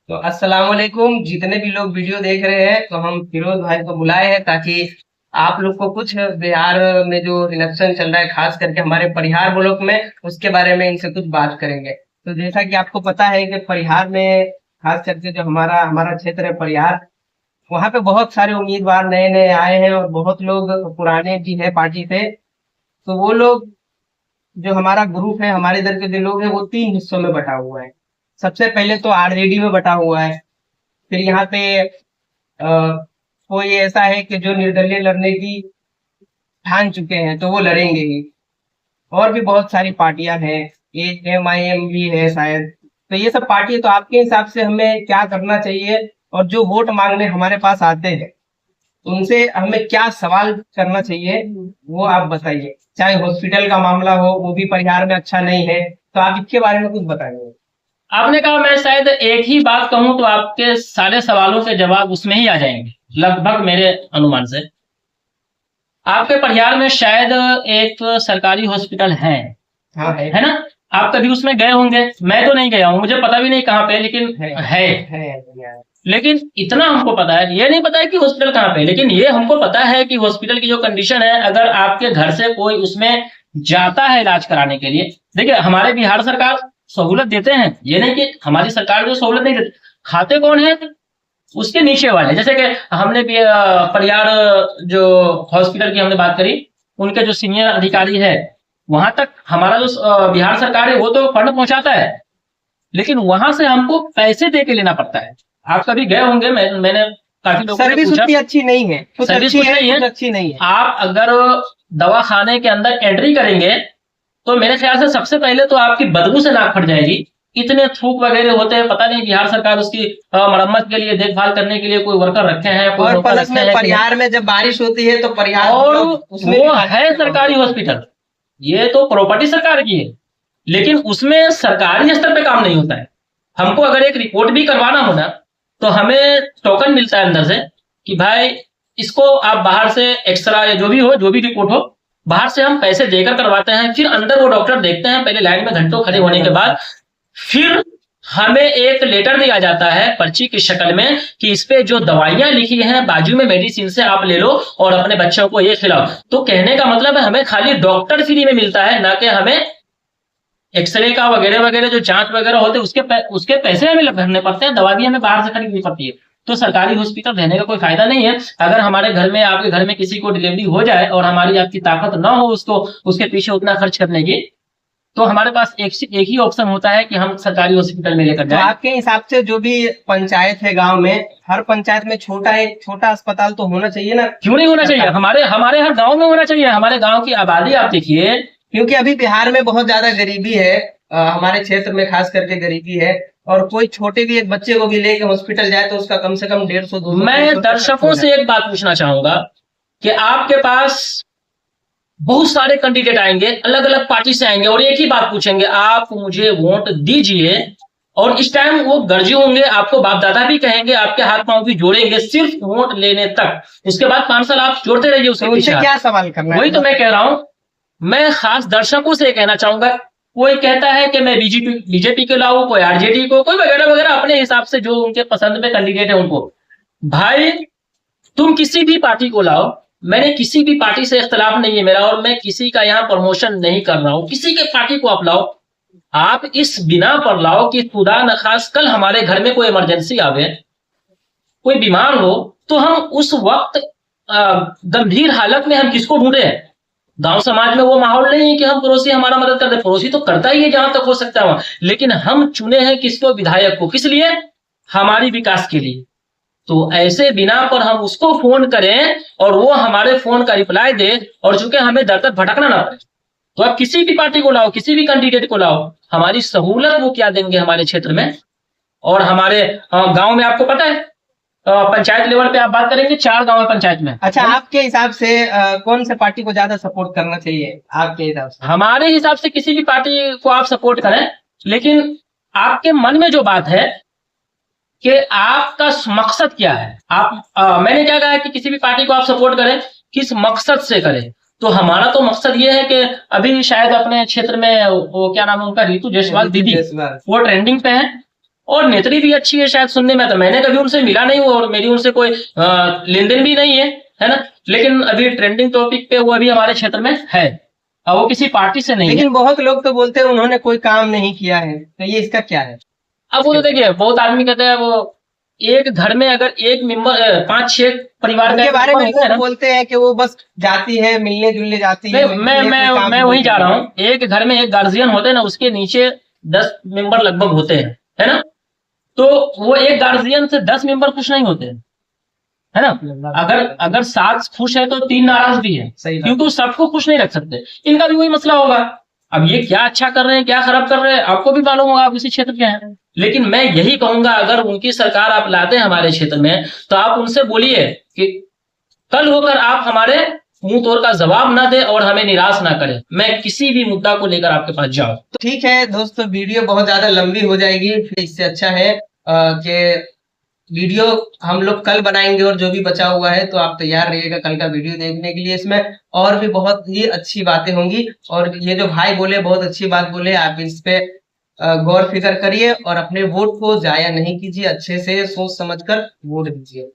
तो अस्सलाम वालेकुम। जितने भी लोग वीडियो देख रहे हैं, तो हम फिरोज भाई को बुलाए हैं ताकि आप लोग को कुछ बिहार में जो इलेक्शन चल रहा है, खास करके हमारे परिहार ब्लॉक में, उसके बारे में इनसे कुछ बात करेंगे। तो जैसा कि आपको पता है कि परिहार में, खास करके जो हमारा हमारा क्षेत्र है परिहार, वहाँ पे बहुत सारे उम्मीदवार नए नए आए हैं और बहुत लोग पुराने भी हैं पार्टी से। तो वो लोग, जो हमारा ग्रुप है, हमारे इधर के जो लोग हैं, वो तीन हिस्सों में बटा हुआ है। सबसे पहले तो आरजेडी में बटा हुआ है। फिर यहाँ पे कोई ऐसा है कि जो निर्दलीय लड़ने की ठान चुके हैं, तो वो लड़ेंगे ही। और भी बहुत सारी पार्टियां हैं, एमआईएम भी है शायद। तो ये सब पार्टी, तो आपके हिसाब से हमें क्या करना चाहिए? और जो वोट मांगने हमारे पास आते हैं, तो उनसे हमें क्या सवाल करना चाहिए, वो आप बताइए। चाहे हॉस्पिटल का मामला हो, वो भी परिहार में अच्छा नहीं है, तो आप इसके बारे में कुछ बताइए। आपने कहा मैं शायद एक ही बात कहूं तो आपके सारे सवालों के जवाब उसमें ही आ जाएंगे लगभग मेरे अनुमान से। आपके परिवार में शायद एक सरकारी हॉस्पिटल हाँ है। है ना? आप कभी उसमें गए होंगे, मैं तो नहीं गया हूं, मुझे पता भी नहीं कहाँ पे, लेकिन है। लेकिन इतना हमको पता है, ये नहीं पता है कि हॉस्पिटल कहाँ पे, लेकिन ये हमको पता है कि हॉस्पिटल की जो कंडीशन है, अगर आपके घर से कोई उसमें जाता है इलाज कराने के लिए, देखिए हमारे बिहार सरकार सहूलत देते हैं, ये नहीं कि हमारी सरकार जो सहूलत नहीं देती। खाते कौन है? उसके नीचे वाले, जैसे कि हमने भी परियार जो हॉस्पिटल की हमने बात करी, उनके जो सीनियर अधिकारी है, वहां तक हमारा जो बिहार सरकार है वो तो फंड पहुंचाता है, लेकिन वहां से हमको पैसे दे के लेना पड़ता है। आप कभी गए होंगे, मैंने काफी लोगों से सर्विस पूछा, उतनी अच्छी नहीं है, कुछ सर्विस अच्छी कुछ है, नहीं कुछ है। अच्छी नहीं है। आप अगर दवा खाने के अंदर एंट्री करेंगे तो मेरे ख्याल से सबसे पहले तो आपकी बदबू से नाक फट जाएगी। इतने थूक वगैरह होते हैं, पता नहीं बिहार सरकार उसकी मरम्मत के लिए, देखभाल करने के लिए कोई वर्कर रखे हैं, कोई और नौकर प्लस रखे में हैं कि नहीं। परिहार में जब बारिश होती है, तो परिहार और उसमें वो है सरकारी हॉस्पिटल, ये तो प्रॉपर्टी सरकार की है, लेकिन उसमें सरकारी स्तर पे काम नहीं होता है। हमको अगर एक रिपोर्ट भी करवाना हो ना, तो हमें टोकन मिलता है अंदर से कि भाई इसको आप बाहर से एक्सरा या जो भी हो, जो भी रिपोर्ट हो, बाहर से हम पैसे देकर करवाते हैं। फिर अंदर वो डॉक्टर देखते हैं, पहले लाइन में घंटों खड़े होने के बाद फिर हमें एक लेटर दिया जाता है पर्ची की शक्ल में कि इस पे जो दवाइयां लिखी हैं बाजू में मेडिसिन से आप ले लो और अपने बच्चों को ये खिलाओ। तो कहने का मतलब है हमें खाली डॉक्टर फ्री में मिलता है, ना कि हमें एक्सरे का वगैरह वगैरह जो जांच वगैरह होते हैं उसके पैसे हमें भरने पड़ते हैं, दवा भी हमें बाहर से खरीदनी पड़ती है। तो सरकारी हॉस्पिटल रहने का कोई फायदा नहीं है। अगर हमारे घर में, आपके घर में किसी को डिलीवरी हो जाए और हमारी आपकी ताकत ना हो उसको उसके पीछे उतना खर्च करने की, तो हमारे पास एक ही ऑप्शन होता है कि हम सरकारी हॉस्पिटल में लेकर तो जाएं। आपके हिसाब से जो भी पंचायत है गांव में, हर पंचायत में एक छोटा अस्पताल तो होना चाहिए ना? क्यों नहीं होना चाहिए? हमारे हमारे हर गांव में होना चाहिए। हमारे गांव की आबादी आप देखिए, क्योंकि अभी बिहार में बहुत ज्यादा गरीबी है। हमारे क्षेत्र में खास करके गरीबी है। और कोई छोटे भी एक बच्चे को भी लेके हॉस्पिटल जाए, तो उसका कम से कम 150-200 मैं दर्शकों से एक बात पूछना चाहूंगा कि आपके पास बहुत सारे कैंडिडेट आएंगे, अलग अलग पार्टी से आएंगे और एक ही बात पूछेंगे, आप मुझे वोट दीजिए। और इस टाइम वो गर्जी होंगे, आपको बाप दादा भी कहेंगे, आपके हाथ पांव भी जोड़ेंगे सिर्फ वोट लेने तक। उसके बाद 5 साल आप जोड़ते रहिए उसके तो पीछे। क्या सवाल करना है? वही तो मैं कह रहा हूं। मैं खास दर्शकों से कहना चाहूंगा, कोई कहता है कि मैं बीजेपी को लाऊं, कोई आरजेडी को, कोई वगैरह वगैरह, अपने हिसाब से जो उनके पसंद में कैंडिडेट है उनको। भाई तुम किसी भी पार्टी को लाओ, मैंने किसी भी पार्टी से इख्तलाफ नहीं है मेरा, और मैं किसी का यहाँ प्रमोशन नहीं कर रहा हूं। किसी के पार्टी को आप लाओ, आप इस बिना पर लाओ कि खुदा न खास कल हमारे घर में कोई इमरजेंसी आवे, कोई बीमार हो, तो हम उस वक्त गंभीर हालत में हम किसको ढूंढे? गांव समाज में वो माहौल नहीं है कि हम पड़ोसी हमारा मदद कर दे। पड़ोसी तो करता ही है जहां तक हो सकता है, लेकिन हम चुने हैं किसको? विधायक को। किस लिए? हमारी विकास के लिए। तो ऐसे बिना पर हम उसको फोन करें और वो हमारे फोन का रिप्लाई दे, और चूंकि हमें दर दर भटकना ना पड़े, तो आप किसी भी पार्टी को लाओ, किसी भी कैंडिडेट को लाओ, हमारी सहूलत वो क्या देंगे हमारे क्षेत्र में। और हमारे गांव में आपको पता है, पंचायत लेवल पे आप बात करेंगे, 4 गांव है पंचायत में। अच्छा, आपके हिसाब से कौन से पार्टी को ज्यादा सपोर्ट करना चाहिए आपके हिसाब से? हमारे हिसाब से किसी भी पार्टी को आप सपोर्ट करें, लेकिन आपके मन में जो बात है कि आपका मकसद क्या है। मैंने क्या कहा कि किसी भी पार्टी को आप सपोर्ट करें, किस मकसद से करें। तो हमारा तो मकसद ये है कि अभी शायद अपने क्षेत्र में वो क्या नाम है उनका, रितु जायसवाल दीदी, वो ट्रेंडिंग पे है और नेत्री भी अच्छी है शायद सुनने में, तो मैंने कभी उनसे मिला नहीं हूँ और मेरी उनसे कोई लेन देन भी नहीं है ना। लेकिन अभी ट्रेंडिंग टॉपिक पे वो अभी हमारे क्षेत्र में है और वो किसी पार्टी से नहीं है। लेकिन बहुत लोग तो बोलते हैं उन्होंने कोई काम नहीं किया है, तो ये इसका क्या है? अब वो तो देखिए बहुत आदमी कहते हैं वो एक घर में अगर एक मेंबर 5-6 परिवार उनके का बारे में member है लोग ना, बोलते हैं कि वो बस जाती है, मिलने जुलने जाती है, मैं वही जा रहा हूँ। एक घर में एक गार्जियन होते हैं ना, उसके नीचे 10 मेंबर लगभग होते हैं, है ना। तो वो एक गार्जियन से 10 मेंबर खुश नहीं होते, है ना। अगर 7 खुश है तो 3 नाराज भी है, क्योंकि वो सबको खुश नहीं रख सकते। इनका भी वही मसला होगा। अब ये क्या अच्छा कर रहे हैं क्या खराब कर रहे हैं आपको भी मालूम होगा, आप इसी क्षेत्र के हैं। लेकिन मैं यही कहूंगा, अगर उनकी सरकार आप लाते हैं हमारे क्षेत्र में, तो आप उनसे बोलिए कि कल होकर आप हमारे मुंह तोड़ का जवाब ना दे और हमें निराश ना करें। मैं किसी भी मुद्दा को लेकर आपके पास जाऊं। तो ठीक है दोस्तों, वीडियो बहुत ज्यादा लंबी हो जाएगी, फिर इससे अच्छा है कि वीडियो हम लोग कल बनाएंगे, और जो भी बचा हुआ है तो आप तैयार रहिएगा कल का वीडियो देखने के लिए। इसमें और भी बहुत ही अच्छी बातें होंगी, और ये जो भाई बोले बहुत अच्छी बात बोले, आप इस पे गौर फिक्र करिए और अपने वोट को जाया नहीं कीजिए, अच्छे से सोच समझकर वोट दीजिए।